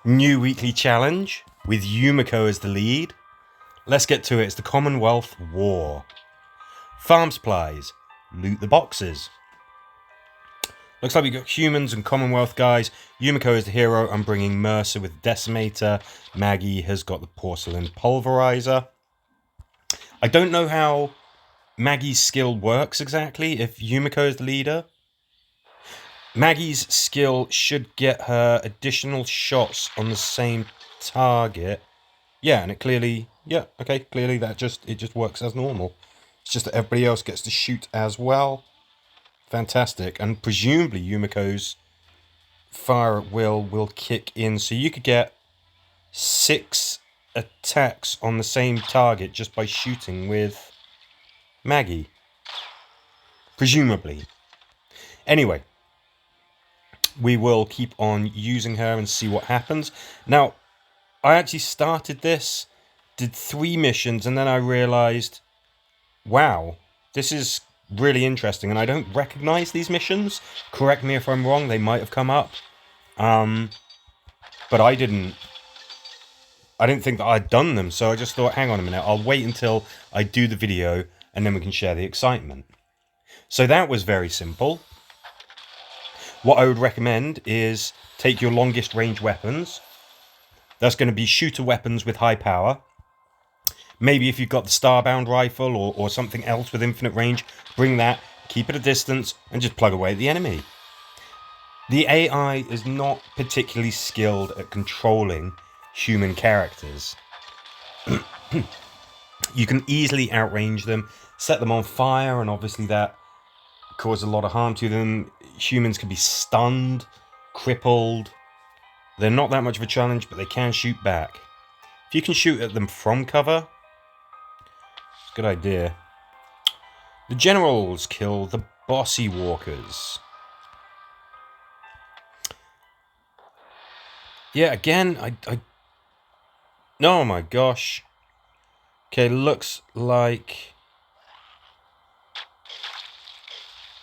New weekly challenge with Yumiko as the lead. Let's get to it. It's the Commonwealth War. Farm supplies. Loot the boxes. Looks like we've got humans and Commonwealth guys. Yumiko is the hero. I'm bringing Mercer with Decimator. Maggie has got the Porcelain Pulverizer. I don't know how Maggie's skill works exactly if Yumiko is the leader. Maggie's skill should get her additional shots on the same target. Yeah, and it clearly... Yeah, okay, clearly it just works as normal. It's just that everybody else gets to shoot as well. Fantastic. And presumably Yumiko's fire at will kick in. So you could get 6 attacks on the same target just by shooting with Maggie. Presumably. Anyway. We will keep on using her and see what happens. Now, I actually started this, did 3 missions, and then I realised, wow, this is really interesting, and I don't recognise these missions. Correct me if I'm wrong, they might have come up. But I didn't think that I'd done them, so I just thought, hang on a minute, I'll wait until I do the video, and then we can share the excitement. So that was very simple. What I would recommend is take your longest range weapons. That's going to be shooter weapons with high power. Maybe if you've got the Starbound rifle or something else with infinite range, bring that, keep it a distance, and just plug away at the enemy. The AI is not particularly skilled at controlling human characters. You can easily outrange them, set them on fire, and obviously that cause a lot of harm to them. Humans can be stunned, crippled. They're not that much of a challenge, but they can shoot back. If you can shoot at them from cover, it's a good idea. The generals kill the bossy walkers. Yeah, again, oh my gosh. Okay, looks like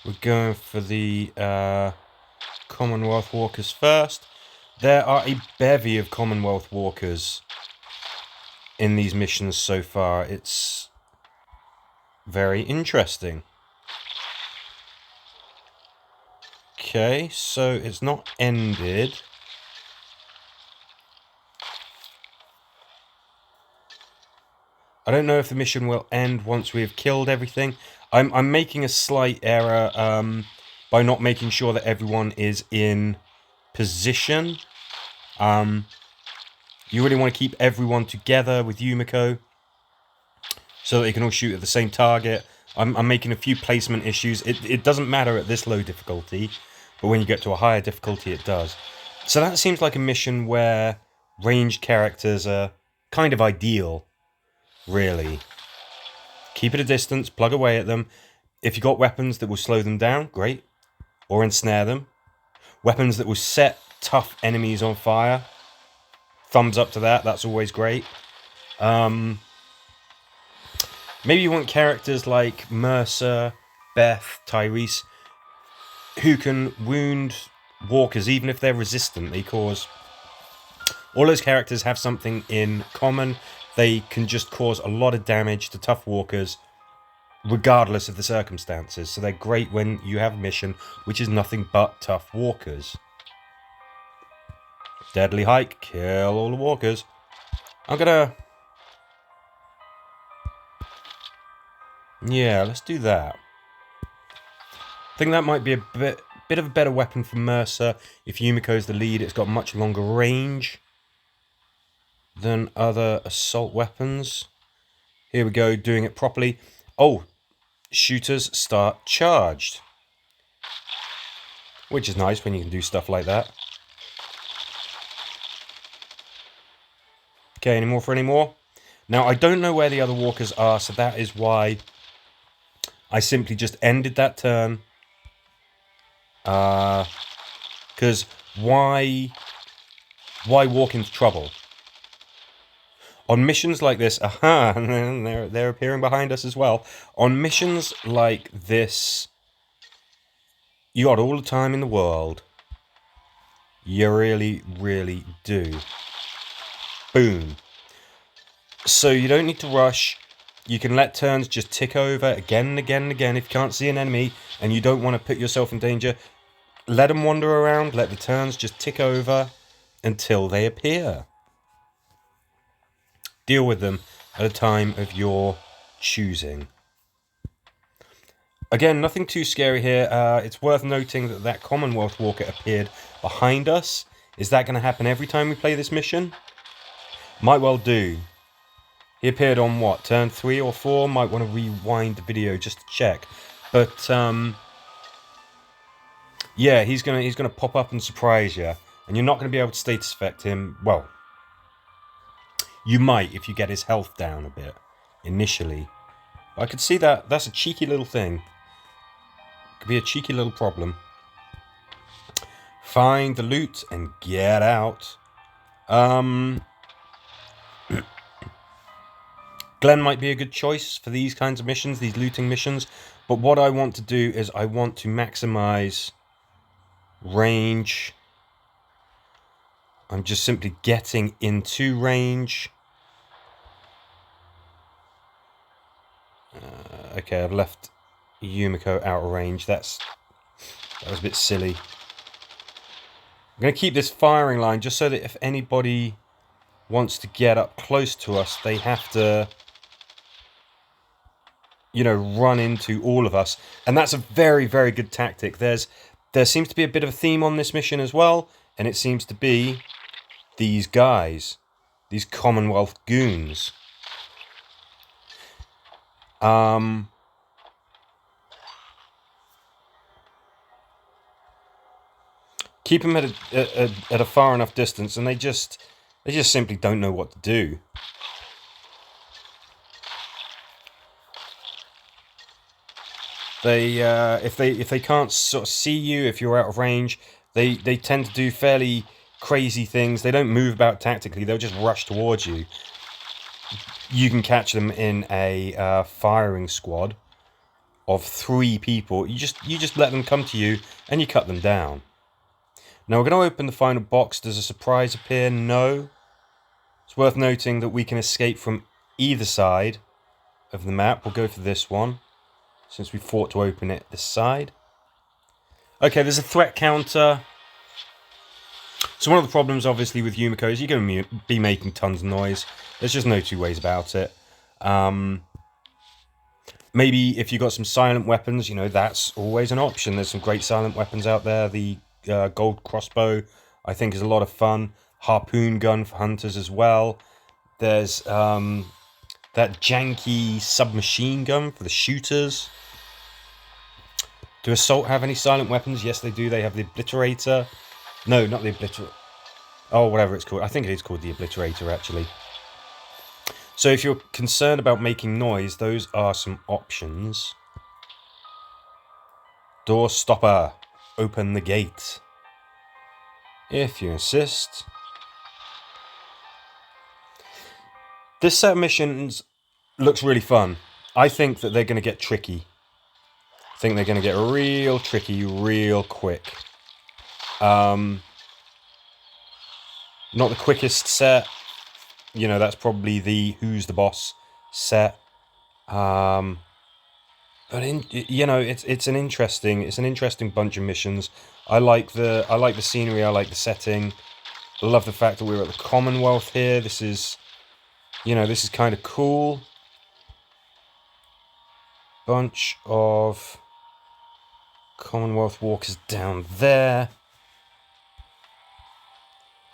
we're going for the Commonwealth Walkers first. There are a bevy of Commonwealth Walkers in these missions so far. It's very interesting. Okay, so it's not ended. I don't know if the mission will end once we have killed everything. I'm making a slight error by not making sure that everyone is in position. You really want to keep everyone together with Yumiko so that they can all shoot at the same target. I'm making a few placement issues. It doesn't matter at this low difficulty, but when you get to a higher difficulty, it does. So that seems like a mission where ranged characters are kind of ideal, really. Keep it a distance, plug away at them. If you've got weapons that will slow them down, great. Or ensnare them. Weapons that will set tough enemies on fire. Thumbs up to that, that's always great. Maybe you want characters like Mercer, Beth, Tyrese, who can wound walkers even if they're resistant. They cause... All those characters have something in common. They can just cause a lot of damage to tough walkers, regardless of the circumstances. So they're great when you have a mission which is nothing but tough walkers. Deadly hike, kill all the walkers. I'm gonna... Yeah, let's do that. I think that might be a bit of a better weapon for Mercer. If Yumiko's the lead, it's got much longer range than other assault weapons. Here we go, doing it properly. Oh, shooters start charged. Which is nice when you can do stuff like that. Okay, any more for any more? Now, I don't know where the other walkers are, so that is why I simply just ended that turn. Because why walk into trouble? On missions like this, and they're appearing behind us as well. On missions like this, you got all the time in the world. You really, really do. Boom. So you don't need to rush. You can let turns just tick over again and again and again. If you can't see an enemy and you don't want to put yourself in danger, let them wander around. Let the turns just tick over until they appear. Deal with them at a time of your choosing. Again, nothing too scary here. It's worth noting that that Commonwealth Walker appeared behind us. Is that going to happen every time we play this mission? Might well do. He appeared on what, turn 3 or 4? Might want to rewind the video just to check. But yeah, he's gonna pop up and surprise you, and you're not going to be able to status effect him. Well, you might if you get his health down a bit initially. But I could see that that's a cheeky little thing. Could be a cheeky little problem. Find the loot and get out. Glenn might be a good choice for these kinds of missions, these looting missions. But what I want to do is I want to maximize range. I'm just simply getting into range. Okay, I've left Yumiko out of range. That was a bit silly. I'm going to keep this firing line just so that if anybody wants to get up close to us, they have to, you know, run into all of us. And that's a very, very good tactic. There seems to be a bit of a theme on this mission as well, and it seems to be these guys, these Commonwealth goons. Keep them at a far enough distance, and they just simply don't know what to do. They if they can't sort of see you, if you're out of range, they tend to do fairly crazy things. They don't move about tactically. They'll just rush towards you. You can catch them in a firing squad of 3 people. You just let them come to you and you cut them down. Now we're going to open the final box. Does a surprise appear? No. It's worth noting that we can escape from either side of the map. We'll go for this one, since we fought to open it this side. Okay, there's a threat counter. So one of the problems, obviously, with Yumiko is you're going to be making tons of noise. There's just no two ways about it. Maybe if you've got some silent weapons, you know, that's always an option. There's some great silent weapons out there. The gold crossbow, I think, is a lot of fun. Harpoon gun for hunters as well. There's that janky submachine gun for the shooters. Do Assault have any silent weapons? Yes, they do. They have the Obliterator. No, not the Obliterator. Oh, whatever it's called. I think it is called the Obliterator, actually. So if you're concerned about making noise, those are some options. Door stopper. Open the gate. If you insist. This set of missions looks really fun. I think that they're going to get tricky. I think they're going to get real tricky real quick. Not the quickest set. You know, that's probably the Who's the Boss set. But you know, it's an interesting bunch of missions. I like the scenery. I like the setting. I love the fact that we're at the Commonwealth here. This is kind of cool. Bunch of Commonwealth walkers down there.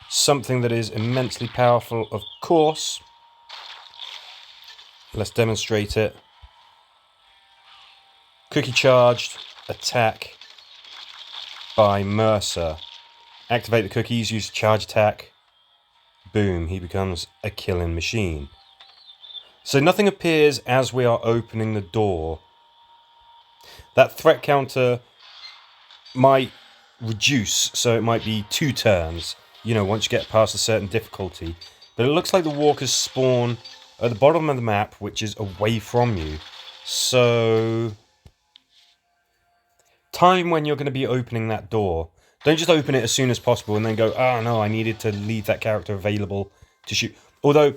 Something that is immensely powerful, of course. Let's demonstrate it. Cookie charged attack by Mercer. Activate the cookies, use charge attack. Boom, he becomes a killing machine. So nothing appears as we are opening the door. That threat counter might reduce, so it might be 2 turns, you know, once you get past a certain difficulty. But it looks like the walkers spawn at the bottom of the map, which is away from you. So time when you're going to be opening that door. Don't just open it as soon as possible and then go, oh no, I needed to leave that character available to shoot. Although,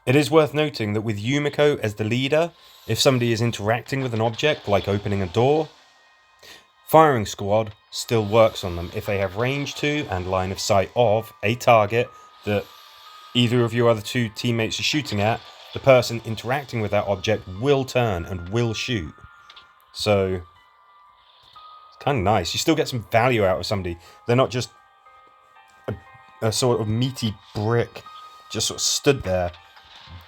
it is worth noting that with Yumiko as the leader, if somebody is interacting with an object, like opening a door, firing squad still works on them if they have range to and line of sight of a target that either of your other two teammates are shooting at. The person interacting with that object will turn and will shoot. So it's kind of nice. You still get some value out of somebody. They're not just a sort of meaty brick just sort of stood there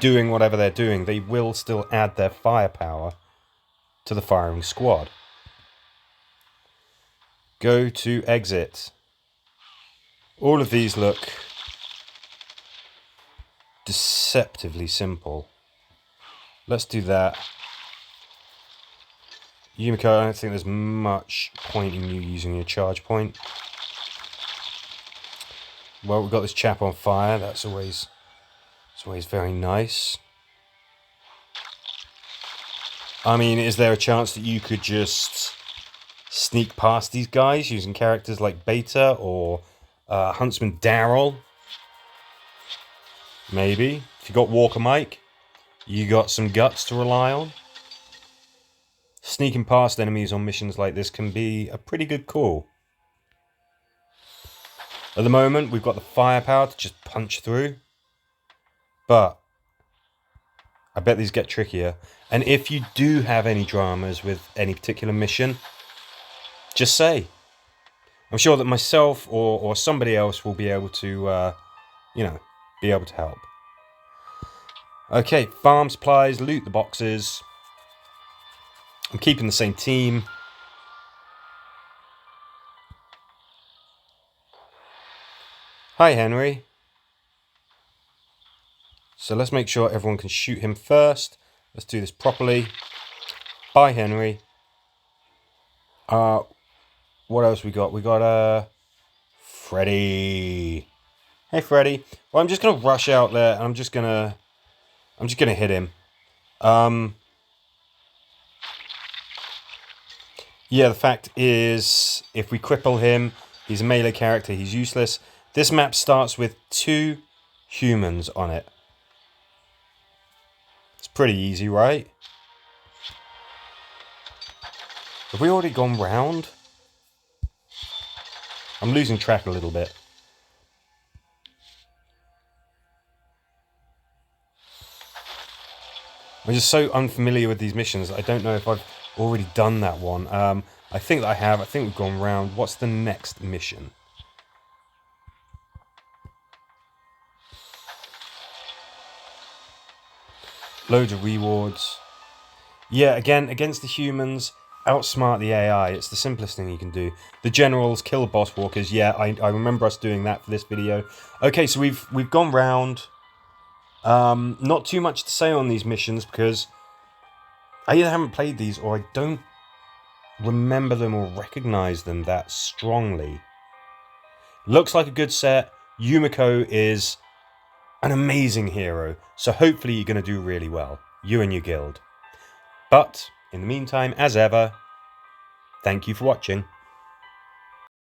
doing whatever they're doing. They will still add their firepower to the firing squad. Go to exit. All of these look deceptively simple. Let's do that. Yumiko, I don't think there's much point in you using your charge point. Well, we've got this chap on fire. That's always very nice. I mean, is there a chance that you could just sneak past these guys using characters like Beta or Huntsman Daryl? Maybe. If you got Walker Mike, you got some guts to rely on. Sneaking past enemies on missions like this can be a pretty good call. At the moment, we've got the firepower to just punch through. But I bet these get trickier. And if you do have any dramas with any particular mission, just say. I'm sure that myself or somebody else will be able to, be able to help. Okay, farm supplies, loot the boxes. I'm keeping the same team. Hi, Henry. So let's make sure everyone can shoot him first. Let's do this properly. Bye, Henry. What else we got? We got Freddy. Hey, Freddy. Well, I'm just gonna rush out there and I'm just gonna hit him. Yeah, the fact is, if we cripple him, he's a melee character, he's useless. This map starts with 2 humans on it. It's pretty easy, right? Have we already gone round? I'm losing track a little bit. I'm just so unfamiliar with these missions. I don't know if I've already done that one. I think that I have. I think we've gone round. What's the next mission? Loads of rewards. Yeah, again, against the humans, outsmart the AI. It's the simplest thing you can do. The generals kill boss walkers. Yeah, I remember us doing that for this video. Okay, so we've gone round. Not too much to say on these missions because I either haven't played these or I don't remember them or recognize them that strongly. Looks like a good set. Yumiko is an amazing hero, so hopefully you're going to do really well, you and your guild. But in the meantime, as ever, thank you for watching.